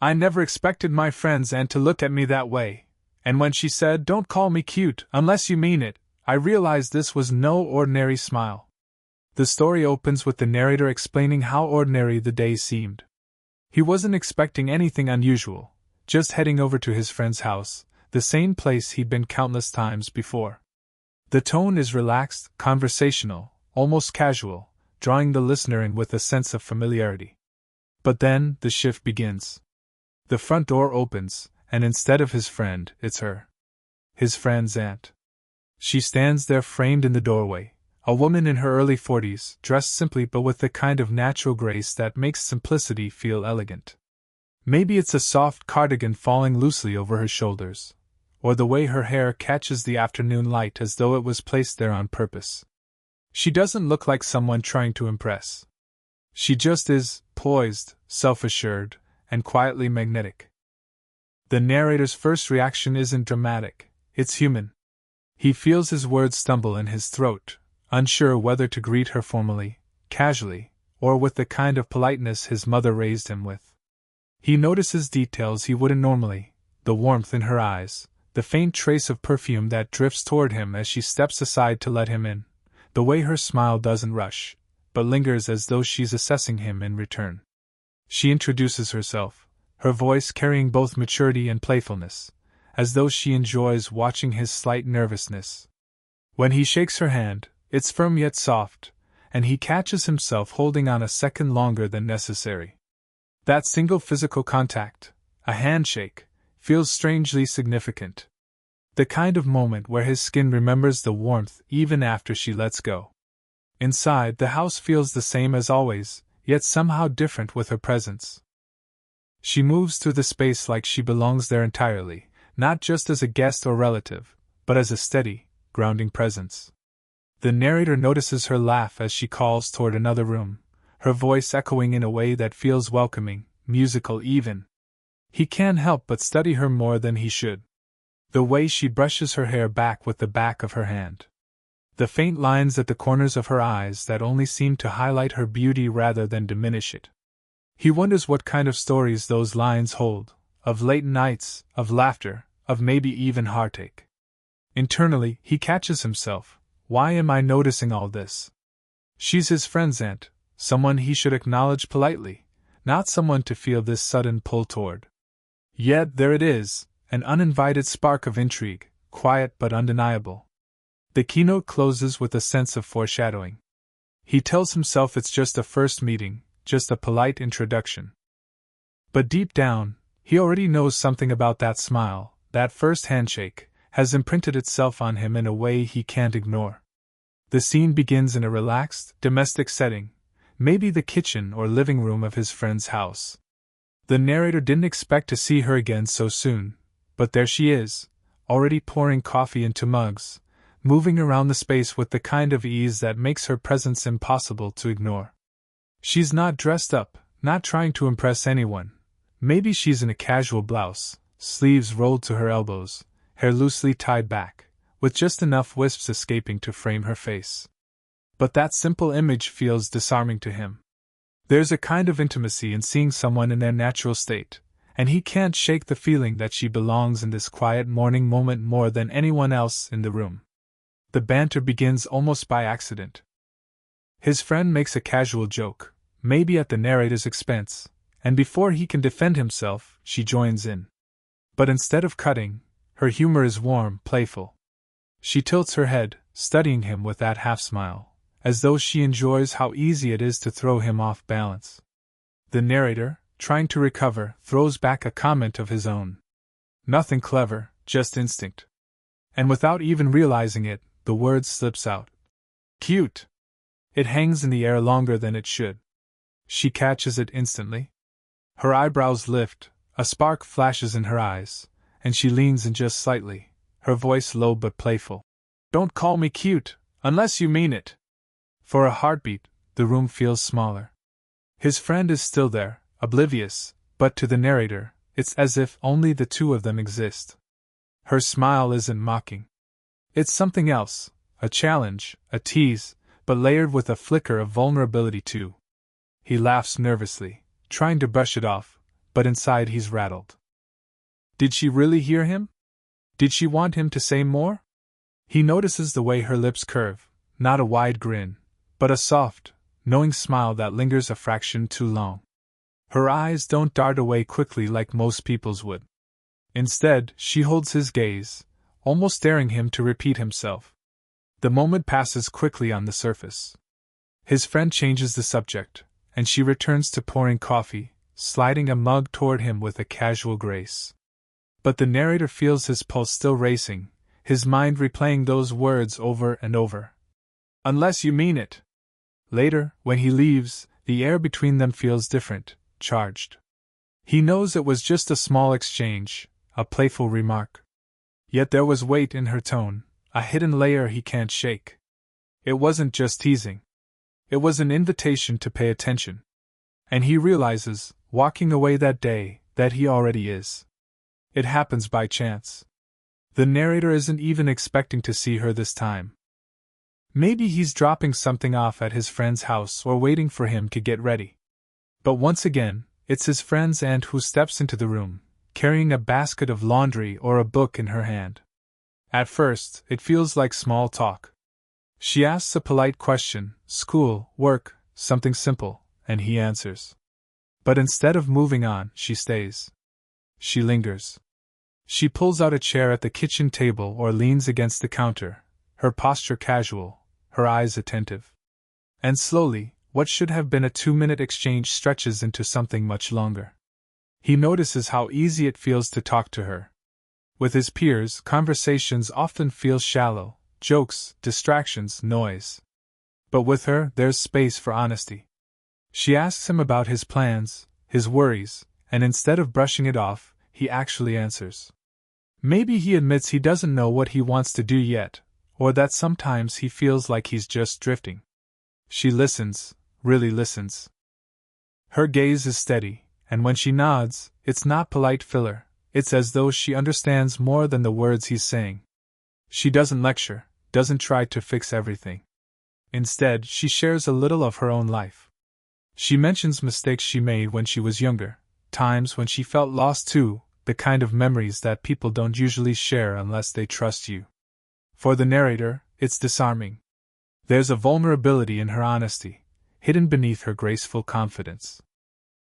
I never expected my friend's aunt to look at me that way, and when she said, "Don't call me cute unless you mean it," I realized this was no ordinary smile. The story opens with the narrator explaining how ordinary the day seemed. He wasn't expecting anything unusual, just heading over to his friend's house, the same place he'd been countless times before. The tone is relaxed, conversational, almost casual, drawing the listener in with a sense of familiarity. But then, the shift begins. The front door opens, and instead of his friend, it's her. His friend's aunt. She stands there framed in the doorway, a woman in her early 40s, dressed simply but with the kind of natural grace that makes simplicity feel elegant. Maybe it's a soft cardigan falling loosely over her shoulders, or the way her hair catches the afternoon light as though it was placed there on purpose. She doesn't look like someone trying to impress. She just is, poised, self-assured, and quietly magnetic. The narrator's first reaction isn't dramatic, it's human. He feels his words stumble in his throat, unsure whether to greet her formally, casually, or with the kind of politeness his mother raised him with. He notices details he wouldn't normally, the warmth in her eyes, the faint trace of perfume that drifts toward him as she steps aside to let him in, the way her smile doesn't rush, but lingers as though she's assessing him in return. She introduces herself, her voice carrying both maturity and playfulness, as though she enjoys watching his slight nervousness. When he shakes her hand, it's firm yet soft, and he catches himself holding on a second longer than necessary. That single physical contact, a handshake, feels strangely significant. The kind of moment where his skin remembers the warmth even after she lets go. Inside, the house feels the same as always, yet somehow different with her presence. She moves through the space like she belongs there entirely, not just as a guest or relative, but as a steady, grounding presence. The narrator notices her laugh as she calls toward another room, her voice echoing in a way that feels welcoming, musical even. He can't help but study her more than he should. The way she brushes her hair back with the back of her hand. The faint lines at the corners of her eyes that only seem to highlight her beauty rather than diminish it. He wonders what kind of stories those lines hold, of late nights, of laughter, of maybe even heartache. Internally, he catches himself. Why am I noticing all this? She's his friend's aunt, someone he should acknowledge politely, not someone to feel this sudden pull toward. Yet there it is, an uninvited spark of intrigue, quiet but undeniable. The keynote closes with a sense of foreshadowing. He tells himself it's just a first meeting, just a polite introduction. But deep down, he already knows something about that smile, that first handshake, has imprinted itself on him in a way he can't ignore. The scene begins in a relaxed, domestic setting, maybe the kitchen or living room of his friend's house. The narrator didn't expect to see her again so soon, but there she is, already pouring coffee into mugs, moving around the space with the kind of ease that makes her presence impossible to ignore. She's not dressed up, not trying to impress anyone. Maybe she's in a casual blouse, sleeves rolled to her elbows, hair loosely tied back, with just enough wisps escaping to frame her face. But that simple image feels disarming to him. There's a kind of intimacy in seeing someone in their natural state, and he can't shake the feeling that she belongs in this quiet morning moment more than anyone else in the room. The banter begins almost by accident. His friend makes a casual joke, maybe at the narrator's expense, and before he can defend himself, she joins in. But instead of cutting, her humor is warm, playful. She tilts her head, studying him with that half-smile, as though she enjoys how easy it is to throw him off balance. The narrator, trying to recover, throws back a comment of his own. Nothing clever, just instinct. And without even realizing it, the word slips out. Cute. It hangs in the air longer than it should. She catches it instantly. Her eyebrows lift, a spark flashes in her eyes, and she leans in just slightly, her voice low but playful. Don't call me cute, unless you mean it. For a heartbeat, the room feels smaller. His friend is still there, oblivious, but to the narrator, it's as if only the two of them exist. Her smile isn't mocking. It's something else, a challenge, a tease, but layered with a flicker of vulnerability too. He laughs nervously, trying to brush it off, but inside he's rattled. Did she really hear him? Did she want him to say more? He notices the way her lips curve, not a wide grin, but a soft, knowing smile that lingers a fraction too long. Her eyes don't dart away quickly like most people's would. Instead, she holds his gaze, almost daring him to repeat himself. The moment passes quickly on the surface. His friend changes the subject, and she returns to pouring coffee, sliding a mug toward him with a casual grace. But the narrator feels his pulse still racing, his mind replaying those words over and over. Unless you mean it. Later, when he leaves, the air between them feels different, charged. He knows it was just a small exchange, a playful remark. Yet there was weight in her tone, a hidden layer he can't shake. It wasn't just teasing. It was an invitation to pay attention. And he realizes, walking away that day, that he already is. It happens by chance. The narrator isn't even expecting to see her this time. Maybe he's dropping something off at his friend's house or waiting for him to get ready. But once again, it's his friend's aunt who steps into the room, carrying a basket of laundry or a book in her hand. At first, it feels like small talk. She asks a polite question, school, work, something simple, and he answers. But instead of moving on, she stays. She lingers. She pulls out a chair at the kitchen table or leans against the counter, her posture casual, her eyes attentive. And slowly, what should have been a 2-minute exchange stretches into something much longer. He notices how easy it feels to talk to her. With his peers, conversations often feel shallow, jokes, distractions, noise. But with her, there's space for honesty. She asks him about his plans, his worries, and instead of brushing it off, he actually answers. Maybe he admits he doesn't know what he wants to do yet, or that sometimes he feels like he's just drifting. She listens, really listens. Her gaze is steady, and when she nods, it's not polite filler, it's as though she understands more than the words he's saying. She doesn't lecture, doesn't try to fix everything. Instead, she shares a little of her own life. She mentions mistakes she made when she was younger, times when she felt lost too, the kind of memories that people don't usually share unless they trust you. For the narrator, it's disarming. There's a vulnerability in her honesty, hidden beneath her graceful confidence.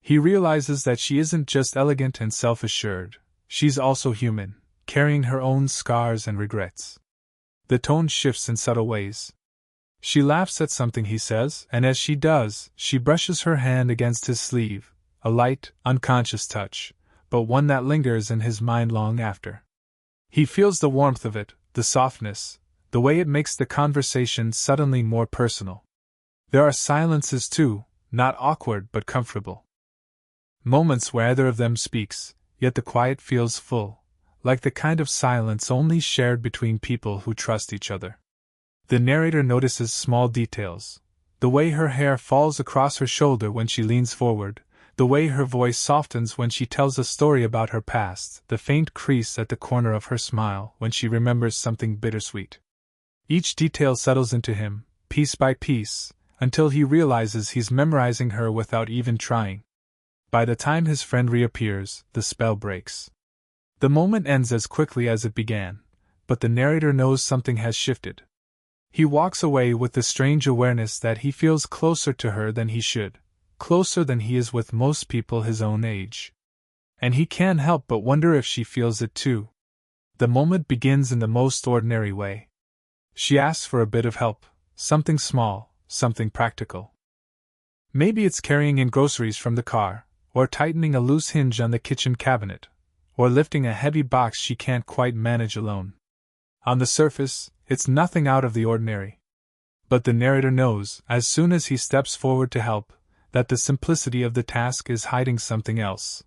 He realizes that she isn't just elegant and self-assured, she's also human, carrying her own scars and regrets. The tone shifts in subtle ways. She laughs at something he says, and as she does, she brushes her hand against his sleeve, a light, unconscious touch, but one that lingers in his mind long after. He feels the warmth of it, the softness, the way it makes the conversation suddenly more personal. There are silences too, not awkward but comfortable. Moments where either of them speaks, yet the quiet feels full, like the kind of silence only shared between people who trust each other. The narrator notices small details, the way her hair falls across her shoulder when she leans forward, the way her voice softens when she tells a story about her past, the faint crease at the corner of her smile when she remembers something bittersweet. Each detail settles into him, piece by piece, until he realizes he's memorizing her without even trying. By the time his friend reappears, the spell breaks. The moment ends as quickly as it began, but the narrator knows something has shifted. He walks away with the strange awareness that he feels closer to her than he should, closer than he is with most people his own age. And he can't help but wonder if she feels it too. The moment begins in the most ordinary way. She asks for a bit of help, something small, something practical. Maybe it's carrying in groceries from the car, or tightening a loose hinge on the kitchen cabinet, or lifting a heavy box she can't quite manage alone. On the surface, it's nothing out of the ordinary. But the narrator knows, as soon as he steps forward to help, that the simplicity of the task is hiding something else,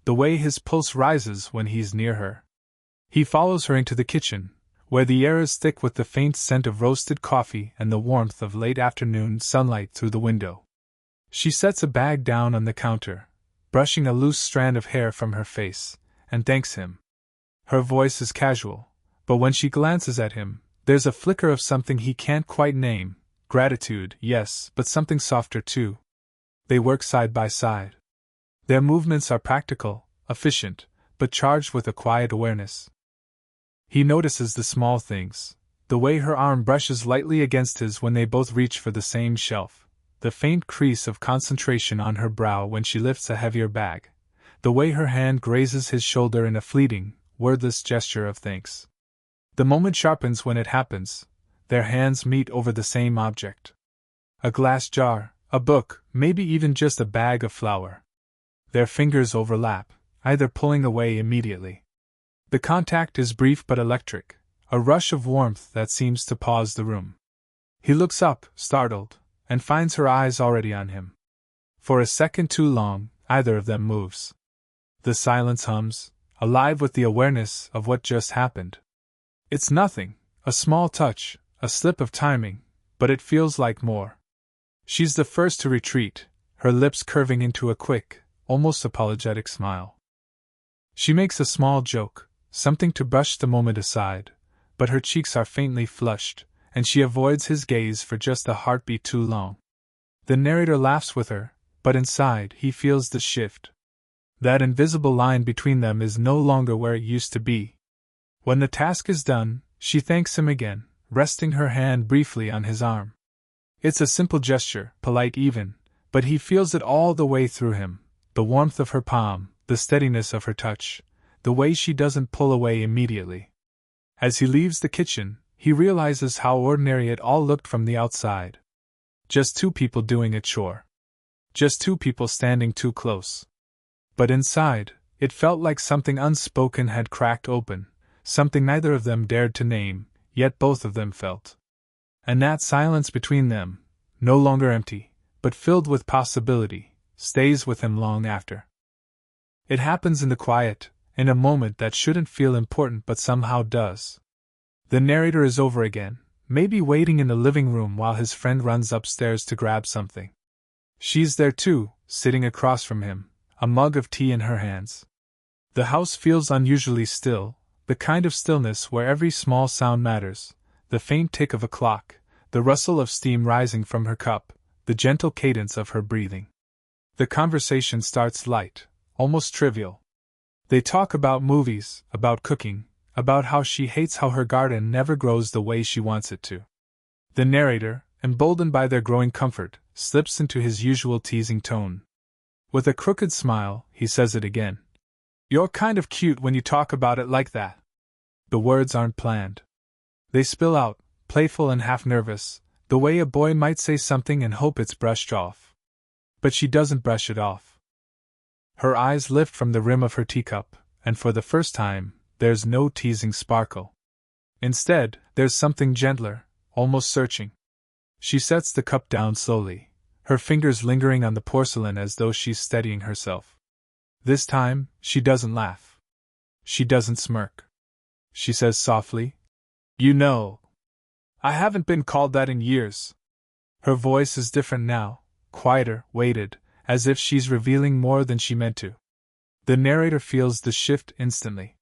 the way his pulse rises when he's near her. He follows her into the kitchen, where the air is thick with the faint scent of roasted coffee and the warmth of late afternoon sunlight through the window. She sets a bag down on the counter, brushing a loose strand of hair from her face, and thanks him. Her voice is casual, but when she glances at him, there's a flicker of something he can't quite name. Gratitude, yes, but something softer too. They work side by side. Their movements are practical, efficient, but charged with a quiet awareness. He notices the small things, the way her arm brushes lightly against his when they both reach for the same shelf, the faint crease of concentration on her brow when she lifts a heavier bag, the way her hand grazes his shoulder in a fleeting, wordless gesture of thanks. The moment sharpens when it happens. Their hands meet over the same object. A glass jar, a book, maybe even just a bag of flour. Their fingers overlap, either pulling away immediately. The contact is brief but electric, a rush of warmth that seems to pause the room. He looks up, startled, and finds her eyes already on him. For a second too long, either of them moves. The silence hums, alive with the awareness of what just happened. It's nothing, a small touch, a slip of timing, but it feels like more. She's the first to retreat, her lips curving into a quick, almost apologetic smile. She makes a small joke, something to brush the moment aside, but her cheeks are faintly flushed, and she avoids his gaze for just a heartbeat too long. The narrator laughs with her, but inside he feels the shift. That invisible line between them is no longer where it used to be. When the task is done, she thanks him again, resting her hand briefly on his arm. It's a simple gesture, polite even, but he feels it all the way through him, the warmth of her palm, the steadiness of her touch, the way she doesn't pull away immediately. As he leaves the kitchen, he realizes how ordinary it all looked from the outside. Just two people doing a chore. Just two people standing too close. But inside, it felt like something unspoken had cracked open, something neither of them dared to name, yet both of them felt. And that silence between them, no longer empty, but filled with possibility, stays with him long after. It happens in the quiet, in a moment that shouldn't feel important but somehow does. The narrator is over again, maybe waiting in the living room while his friend runs upstairs to grab something. She's there too, sitting across from him, a mug of tea in her hands. The house feels unusually still, the kind of stillness where every small sound matters, the faint tick of a clock, the rustle of steam rising from her cup, the gentle cadence of her breathing. The conversation starts light, almost trivial. They talk about movies, about cooking, about how she hates how her garden never grows the way she wants it to. The narrator, emboldened by their growing comfort, slips into his usual teasing tone. With a crooked smile, he says it again. "You're kind of cute when you talk about it like that." The words aren't planned. They spill out, playful and half-nervous, the way a boy might say something and hope it's brushed off. But she doesn't brush it off. Her eyes lift from the rim of her teacup, and for the first time, there's no teasing sparkle. Instead, there's something gentler, almost searching. She sets the cup down slowly, her fingers lingering on the porcelain as though she's steadying herself. This time, she doesn't laugh. She doesn't smirk. She says softly, "You know, I haven't been called that in years." Her voice is different now, quieter, weighted, as if she's revealing more than she meant to. The narrator feels the shift instantly.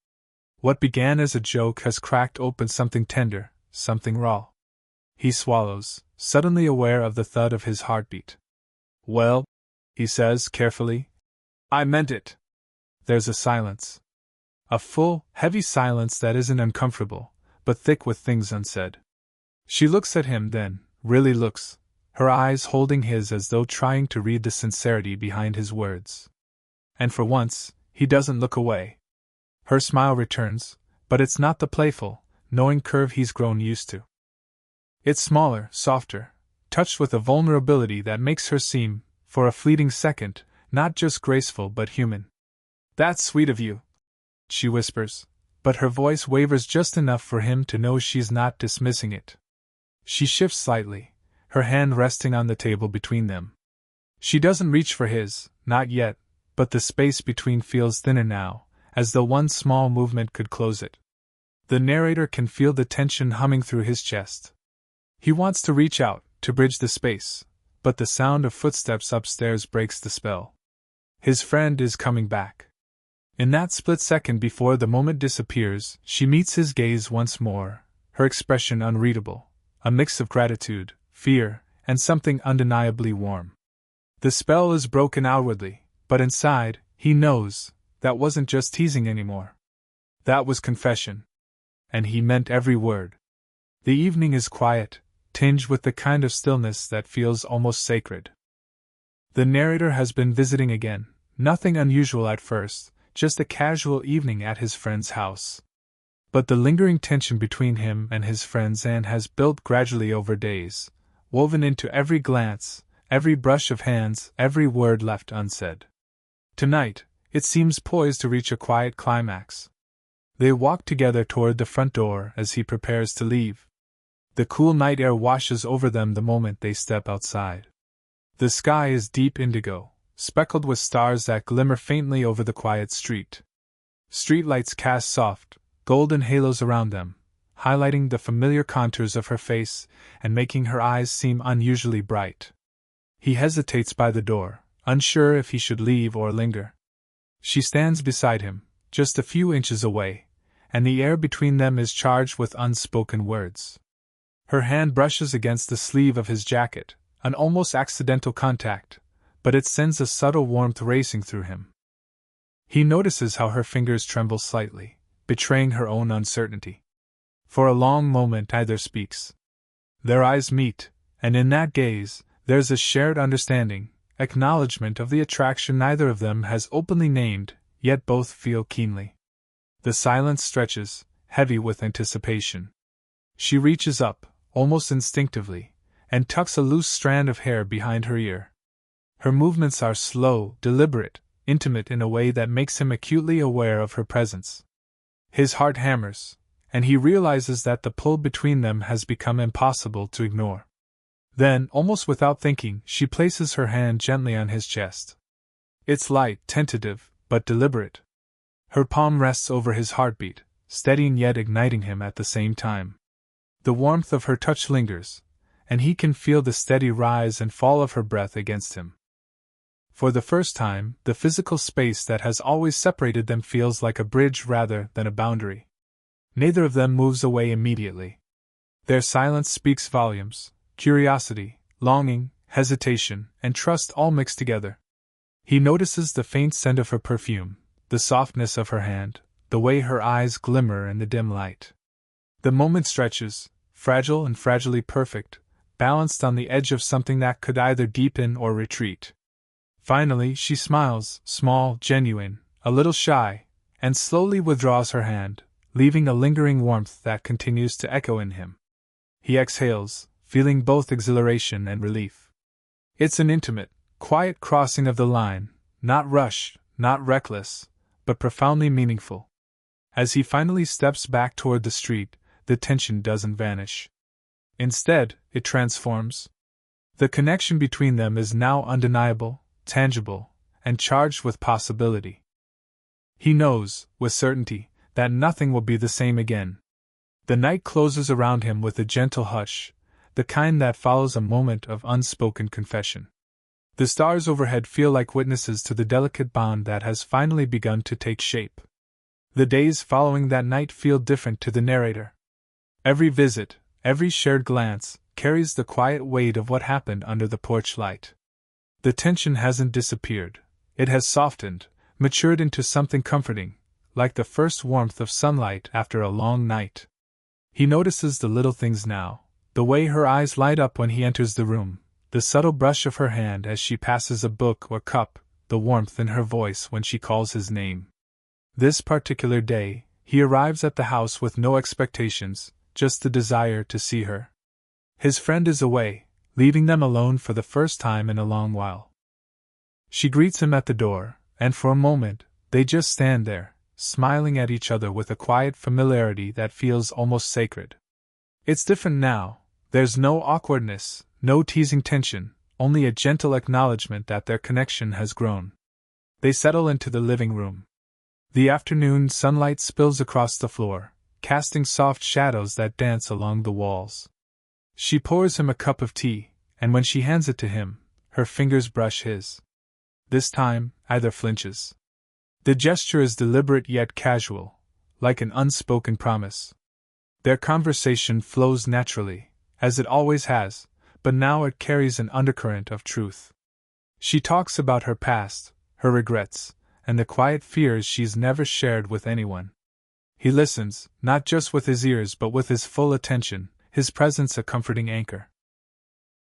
What began as a joke has cracked open something tender, something raw. He swallows, suddenly aware of the thud of his heartbeat. "Well," he says carefully, "I meant it." There's a silence. A full, heavy silence that isn't uncomfortable, but thick with things unsaid. She looks at him then, really looks, her eyes holding his as though trying to read the sincerity behind his words. And for once, he doesn't look away. Her smile returns, but it's not the playful, knowing curve he's grown used to. It's smaller, softer, touched with a vulnerability that makes her seem, for a fleeting second, not just graceful but human. "That's sweet of you," she whispers, but her voice wavers just enough for him to know she's not dismissing it. She shifts slightly, her hand resting on the table between them. She doesn't reach for his, not yet, but the space between feels thinner now, as though one small movement could close it. The narrator can feel the tension humming through his chest. He wants to reach out, to bridge the space, but the sound of footsteps upstairs breaks the spell. His friend is coming back. In that split second before the moment disappears, she meets his gaze once more, her expression unreadable, a mix of gratitude, fear, and something undeniably warm. The spell is broken outwardly, But inside, he knows, that wasn't just teasing anymore. That was confession. And he meant every word. The evening is quiet, tinged with the kind of stillness that feels almost sacred. The narrator has been visiting again, nothing unusual at first, just a casual evening at his friend's house. But the lingering tension between him and his friend's Anne has built gradually over days, woven into every glance, every brush of hands, every word left unsaid. Tonight, it seems poised to reach a quiet climax. They walk together toward the front door as he prepares to leave. The cool night air washes over them the moment they step outside. The sky is deep indigo, speckled with stars that glimmer faintly over the quiet street. Streetlights cast soft, golden halos around them, highlighting the familiar contours of her face and making her eyes seem unusually bright. He hesitates by the door, unsure if he should leave or linger. She stands beside him, just a few inches away, and the air between them is charged with unspoken words. Her hand brushes against the sleeve of his jacket, an almost accidental contact, but it sends a subtle warmth racing through him. He notices how her fingers tremble slightly, betraying her own uncertainty. For a long moment neither speaks. Their eyes meet, and in that gaze, there's a shared understanding, acknowledgement of the attraction neither of them has openly named, yet both feel keenly. The silence stretches, heavy with anticipation. She reaches up, almost instinctively, and tucks a loose strand of hair behind her ear. Her movements are slow, deliberate, intimate in a way that makes him acutely aware of her presence. His heart hammers, and he realizes that the pull between them has become impossible to ignore. Then, almost without thinking, she places her hand gently on his chest. It's light, tentative, but deliberate. Her palm rests over his heartbeat, steadying yet igniting him at the same time. The warmth of her touch lingers, and he can feel the steady rise and fall of her breath against him. For the first time, the physical space that has always separated them feels like a bridge rather than a boundary. Neither of them moves away immediately. Their silence speaks volumes, curiosity, longing, hesitation, and trust all mixed together. He notices the faint scent of her perfume, the softness of her hand, the way her eyes glimmer in the dim light. The moment stretches, fragile and fragilely perfect, balanced on the edge of something that could either deepen or retreat. Finally, she smiles, small, genuine, a little shy, and slowly withdraws her hand, leaving a lingering warmth that continues to echo in him. He exhales, feeling both exhilaration and relief. It's an intimate, quiet crossing of the line, not rushed, not reckless, but profoundly meaningful. As he finally steps back toward the street, the tension doesn't vanish. Instead, it transforms. The connection between them is now undeniable, tangible, and charged with possibility. He knows, with certainty, that nothing will be the same again. The night closes around him with a gentle hush, the kind that follows a moment of unspoken confession. The stars overhead feel like witnesses to the delicate bond that has finally begun to take shape. The days following that night feel different to the narrator. Every visit, every shared glance, carries the quiet weight of what happened under the porch light. The tension hasn't disappeared, it has softened, matured into something comforting, like the first warmth of sunlight after a long night. He notices the little things now, the way her eyes light up when he enters the room, the subtle brush of her hand as she passes a book or cup, the warmth in her voice when she calls his name. This particular day, he arrives at the house with no expectations, just the desire to see her. His friend is away, leaving them alone for the first time in a long while. She greets him at the door, and for a moment, they just stand there, smiling at each other with a quiet familiarity that feels almost sacred. It's different now, there's no awkwardness, no teasing tension, only a gentle acknowledgement that their connection has grown. They settle into the living room. The afternoon sunlight spills across the floor, casting soft shadows that dance along the walls. She pours him a cup of tea, and when she hands it to him, her fingers brush his. This time, either flinches. The gesture is deliberate yet casual, like an unspoken promise. Their conversation flows naturally, as it always has, but now it carries an undercurrent of truth. She talks about her past, her regrets, and the quiet fears she's never shared with anyone. He listens, not just with his ears but with his full attention, his presence a comforting anchor.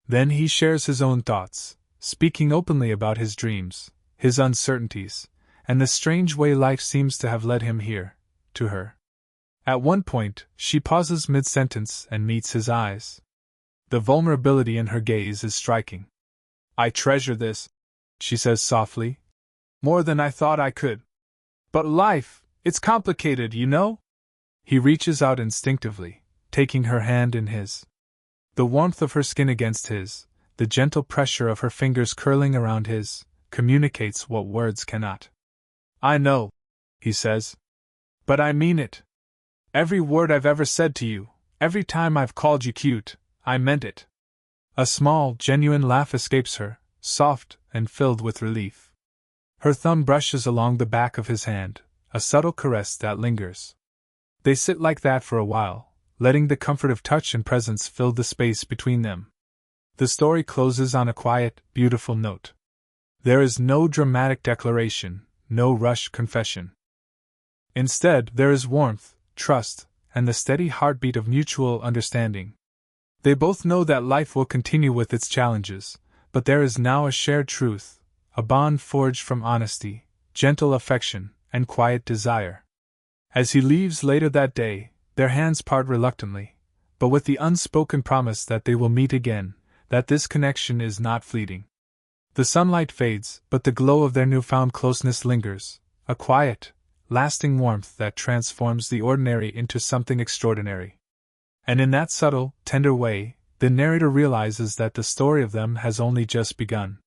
Then he shares his own thoughts, speaking openly about his dreams, his uncertainties, and the strange way life seems to have led him here, to her. At one point, she pauses mid-sentence and meets his eyes. The vulnerability in her gaze is striking. "I treasure this," she says softly, "more than I thought I could. But life, it's complicated, you know?" He reaches out instinctively, taking her hand in his. The warmth of her skin against his, the gentle pressure of her fingers curling around his, communicates what words cannot. "I know," he says. "But I mean it. Every word I've ever said to you, every time I've called you cute, I meant it." A small, genuine laugh escapes her, soft and filled with relief. Her thumb brushes along the back of his hand, a subtle caress that lingers. They sit like that for a while, letting the comfort of touch and presence fill the space between them. The story closes on a quiet, beautiful note. There is no dramatic declaration, no rushed confession. Instead, there is warmth, trust, and the steady heartbeat of mutual understanding. They both know that life will continue with its challenges, but there is now a shared truth, a bond forged from honesty, gentle affection, and quiet desire. As he leaves later that day, their hands part reluctantly, but with the unspoken promise that they will meet again, that this connection is not fleeting. The sunlight fades, but the glow of their newfound closeness lingers, a quiet, lasting warmth that transforms the ordinary into something extraordinary. And in that subtle, tender way, the narrator realizes that the story of them has only just begun.